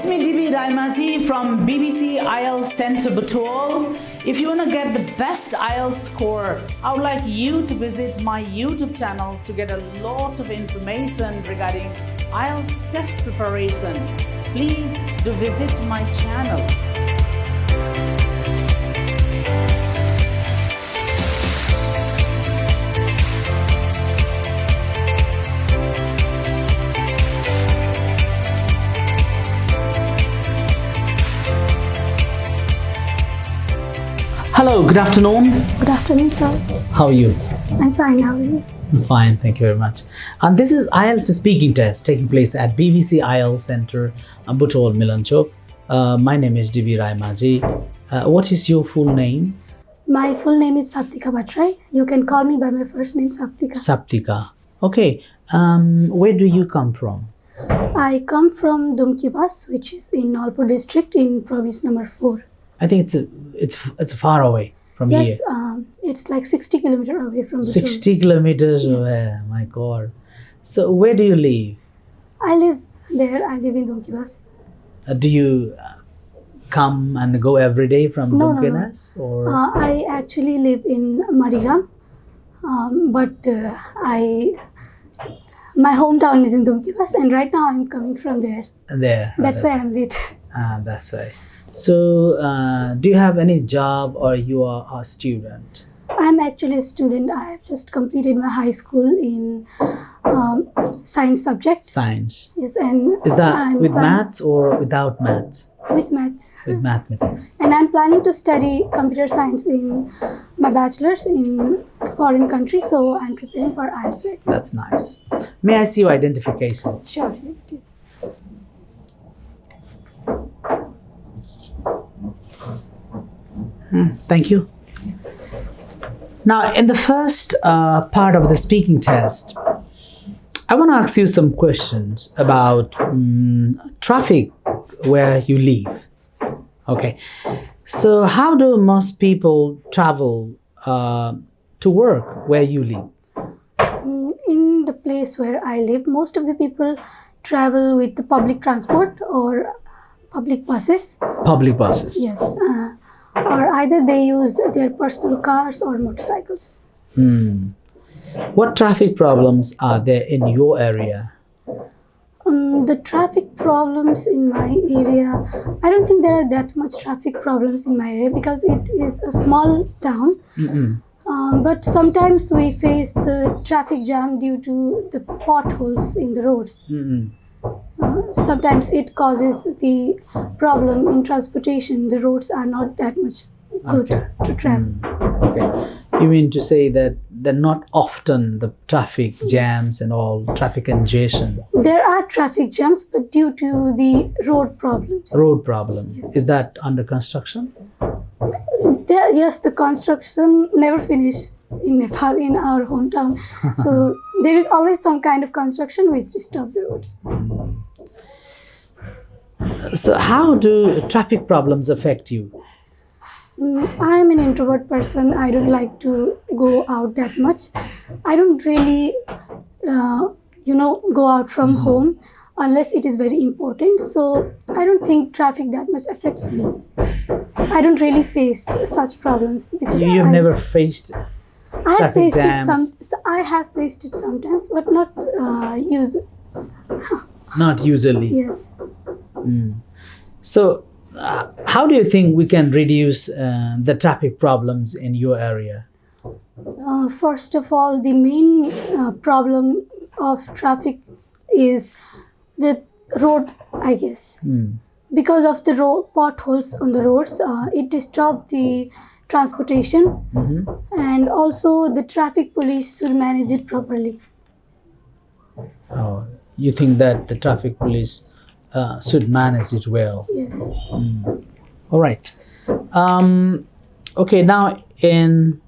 It's me, RAYAMAJHI from BBC IELTS Center Butwal. If you want to get the best IELTS score, I would like you to visit my YouTube channel to get a lot of information regarding IELTS test preparation. Please do visit my channel. Hello, good afternoon. Good afternoon, sir. How are you? I'm fine. How are you? I'm fine, thank you very much. And this is IELTS speaking test taking place at BBC IELTS Center, Butwal, Milanchowk. My name is RAYAMAJHI. What is your full name? My full name is Saptika Bhattrai. You can call me by my first name, Saptika. Saptika. Okay. Where do you come from? I come from Dumkibas, which is in Nalpur district in province number 4. I think it's far away from here. Yes, it's like 60 kilometers away from the 60 kilometers Yes. away. My God. So where do you live? I live there. I live in Dumkibas. Do you come and go every day from No, no, no. Dumkibas? Or I actually live in Manigram, but my hometown is in Dumkibas, and right now I'm coming from there. there? That's why I'm late. That's why. So, do you have any job or you are a student? I'm actually a student. I have just completed my high school in science subject. Science. Yes, and Is that I'm with plan- maths or without maths? With maths. With mathematics. And I'm planning to study computer science in my bachelor's in foreign country. So I'm preparing for IELTS right now. That's nice. May I see your identification? Sure, it is. Thank you. Now, in the first part of the speaking test, I want to ask you some questions about traffic where you live. Okay. So, how do most people travel to work where you live? In the place where I live, most of the people travel with the public transport or public buses. Public buses. Yes. Or either they use their personal cars or motorcycles. What traffic problems are there in your area? The traffic problems in my area, I don't think there are that much traffic problems in my area because it is a small town. But sometimes we face the traffic jam due to the potholes in the roads. Sometimes it causes the problem in transportation. The roads are not that much good to travel. Okay. You mean to say that not often the traffic jams and all, traffic congestion? There are traffic jams, but due to the road problems. Road problem. Is that under construction? Yes, the construction never finished in Nepal, in our hometown. So there is always some kind of construction which disturb the roads. So how do traffic problems affect you? I am an introvert person. I don't like to go out that much. I don't really, go out from home unless it is very important. So I don't think traffic that much affects me. I don't really face such problems. Because You've never faced I have traffic faced jams? I have faced it sometimes, but not Not usually. Yes. So how do you think we can reduce the traffic problems in your area? First of all, the main problem of traffic is the road, I guess. Because of the potholes on the roads, it disturbs the transportation, and also the traffic police should manage it properly. Oh, you think that the traffic police should manage it well? Yes. All right. Okay, now in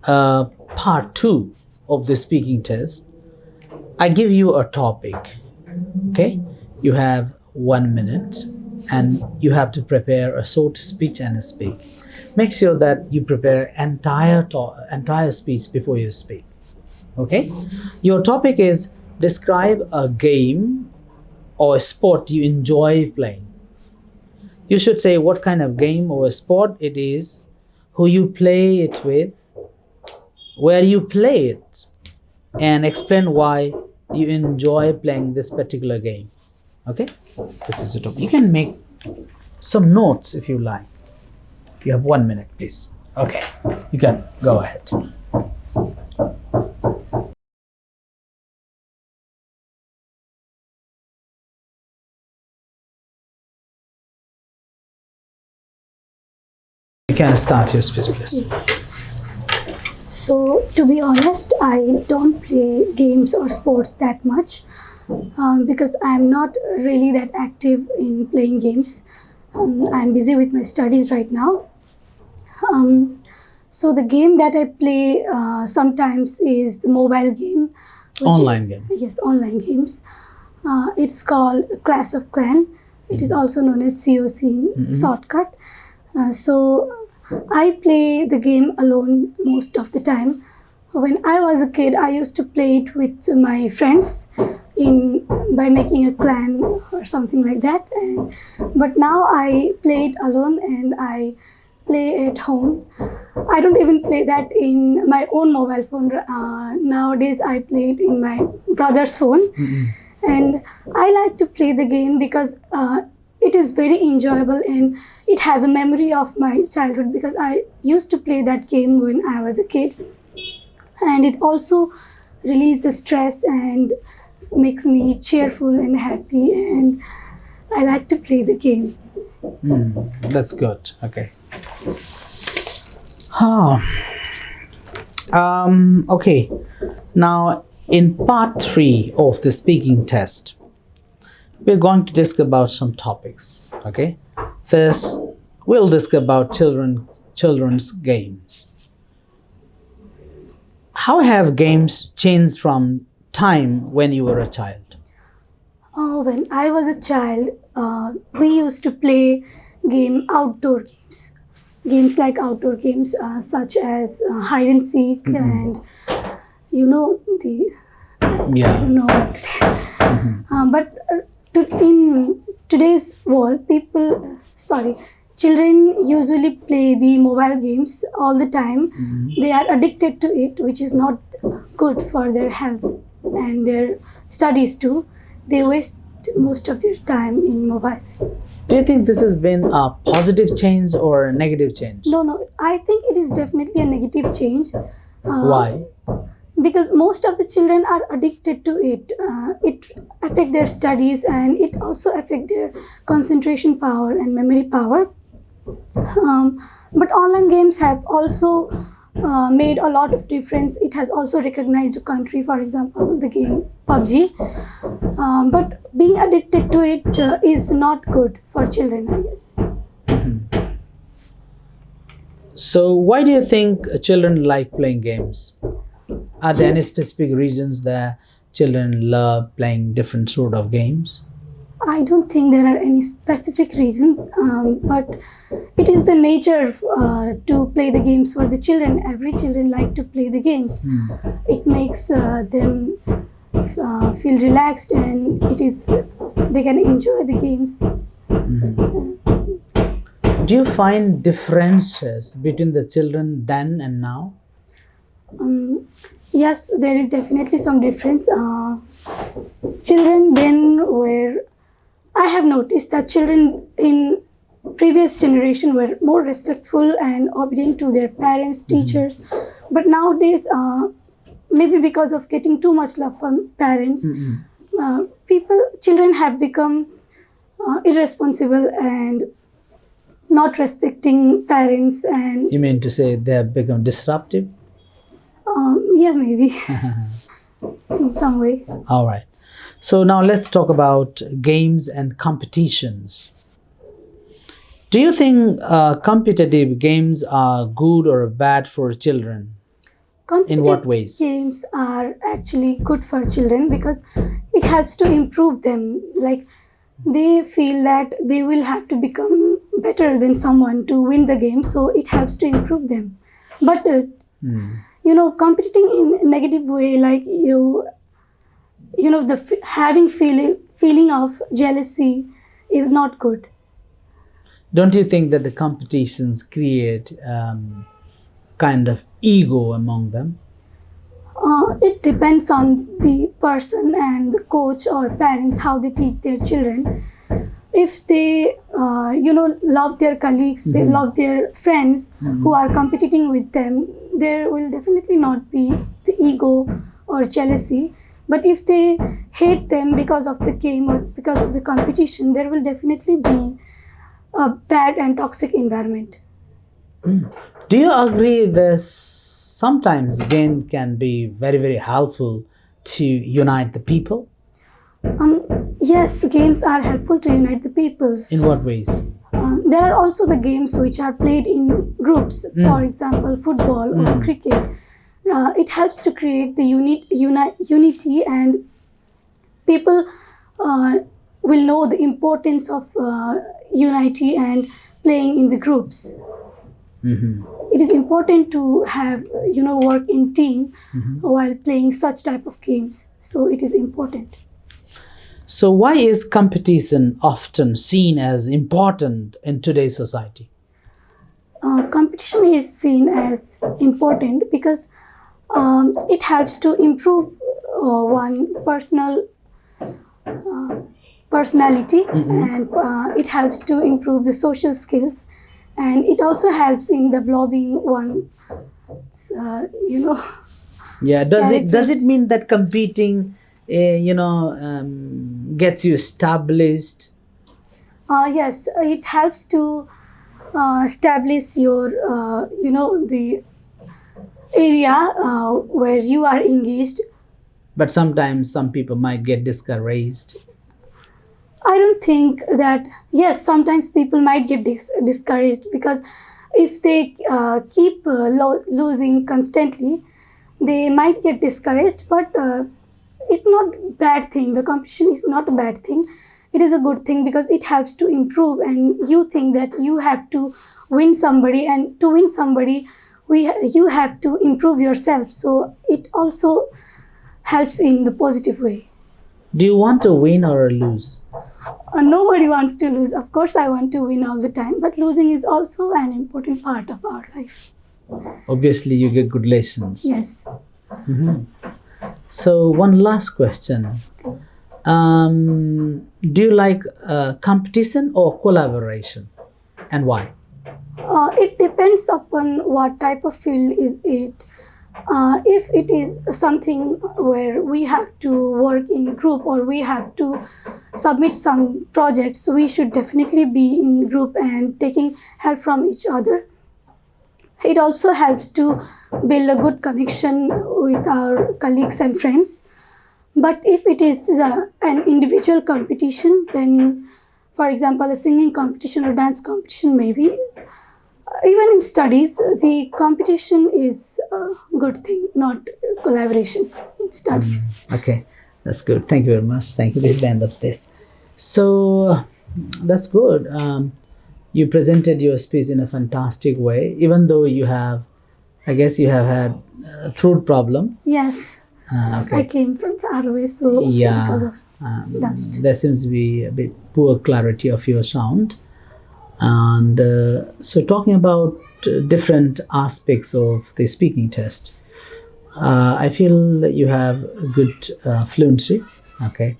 part 2 of the speaking test, I give you a topic. Okay? You have 1 minute and you have to prepare a short speech and a speak. Make sure that you prepare entire speech before you speak. Okay? Your topic is describe a game or a sport you enjoy playing. You should say what kind of game or sport it is, who you play it with, where you play it, and explain why you enjoy playing this particular game. Okay? This is it. You can make some notes if you like. You have 1 minute, please. Okay. You can go ahead. You can start your speech, please. So, to be honest, I don't play games or sports that much because I'm not really that active in playing games. I'm busy with my studies right now. So, the game that I play sometimes is the mobile game. Online game. Yes, online games. It's called Clash of Clan. It is also known as COC in shortcut. So, I play the game alone most of the time. When I was a kid, I used to play it with my friends by making a clan or something like that. But now I play it alone and I play at home. I don't even play that in my own mobile phone. Nowadays, I play it in my brother's phone. And I like to play the game because it is very enjoyable and it has a memory of my childhood because I used to play that game when I was a kid. And it also releases the stress and makes me cheerful and happy, and I like to play the game. That's good. Okay. Okay. Now, in part 3 of the speaking test, we're going to discuss about some topics. Okay. First, we'll discuss about children's games. How have games changed from time when you were a child? Oh, when I was a child, we used to play outdoor games. Games like outdoor games such as hide and seek and I don't know what. But in today's world, children usually play the mobile games all the time. They are addicted to it, which is not good for their health and their studies too. They waste most of their time in mobiles. Do you think this has been a positive change or a negative change? No. I think it is definitely a negative change. Why? Because most of the children are addicted to it. It affects their studies and it also affects their concentration power and memory power. But online games have also made a lot of difference. It has also recognized a country, for example, the game PUBG. But being addicted to it is not good for children, I guess. So why do you think children like playing games? Are there any specific reasons that children love playing different sort of games? I don't think there are any specific reason, but it is the nature to play the games for the children. Every children like to play the games. It makes them feel relaxed and they can enjoy the games. Do you find differences between the children then and now? Yes, there is definitely some difference. Children then I have noticed that children in previous generation were more respectful and obedient to their parents, teachers. But nowadays, maybe because of getting too much love from parents, children have become irresponsible and not respecting parents. And you mean to say they have become disruptive? Yeah, maybe in some way. All right. So now let's talk about games and competitions. Do you think competitive games are good or bad for children? In what ways? Games are actually good for children because it helps to improve them. Like they feel that they will have to become better than someone to win the game, so it helps to improve them. But competing in a negative way, like having feeling of jealousy is not good. Don't you think that the competitions create kind of ego among them? It depends on the person and the coach or parents how they teach their children. If they love their colleagues, they love their friends who are competing with them, there will definitely not be the ego or jealousy. But if they hate them because of the game or because of the competition, there will definitely be a bad and toxic environment. Do you agree that sometimes game can be very, very helpful to unite the people? Yes, games are helpful to unite the peoples. In what ways? There are also the games which are played in groups, for example, football or cricket. It helps to create the unity, and people will know the importance of unity and playing in the groups. It is important to have work in team while playing such type of games. So it is important. So why is competition often seen as important in today's society? Competition is seen as important because it helps to improve one personality, and it helps to improve the social skills, and it also helps in developing one Yeah, does it mean that competing gets you established? Yes, it helps to establish your the area where you are engaged. But sometimes some people might get discouraged. I don't think that. Yes, sometimes people might get discouraged because if they keep losing constantly, they might get discouraged. But it's not a bad thing. The competition is not a bad thing. It is a good thing because it helps to improve, and you think that you have to win somebody, and to win somebody, you have to improve yourself. So it also helps in the positive way. Do you want to win or lose? Nobody wants to lose. Of course, I want to win all the time, but losing is also an important part of our life. Obviously, you get good lessons. Yes. So one last question. Do you like competition or collaboration, and why? It depends upon what type of field is it. If it is something where we have to work in group or we have to submit some projects, we should definitely be in group and taking help from each other. It also helps to build a good connection with our colleagues and friends. But if it is an individual competition, then, for example, a singing competition or dance competition, maybe, even in studies, the competition is a good thing, not collaboration in studies. Okay, that's good. Thank you very much. Thank you. This is the end of this. So that's good. You presented your speech in a fantastic way, even though you have, I guess you have had a throat problem. Yes. Okay. I came from far away, so because of dust. There seems to be a bit poor clarity of your sound. And so talking about different aspects of the speaking test, I feel that you have good fluency. Okay,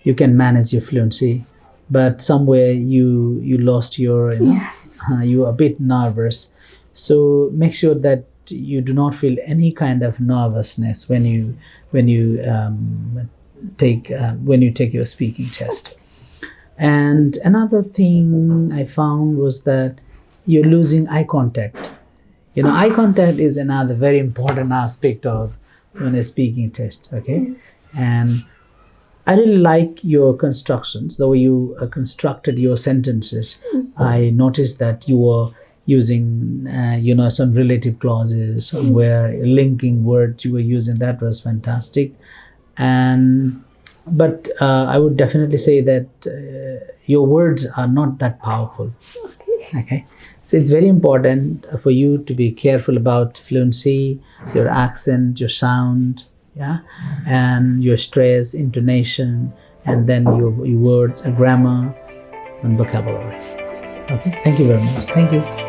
you can manage your fluency, but somewhere you lost your, Yes. You were a bit nervous. So make sure that you do not feel any kind of nervousness when you take your speaking test. And another thing I found was that you're losing eye contact. Eye contact is another very important aspect of when a speaking test. Okay, Yes. and I really like your constructions, the way you constructed your sentences. I noticed that you were using, some relative clauses where linking words you were using. That was fantastic. But I would definitely say that your words are not that powerful. Okay. So it's very important for you to be careful about fluency, your accent, your sound, and your stress, intonation, and then your words, grammar, and vocabulary. Okay, thank you very much. Thank you.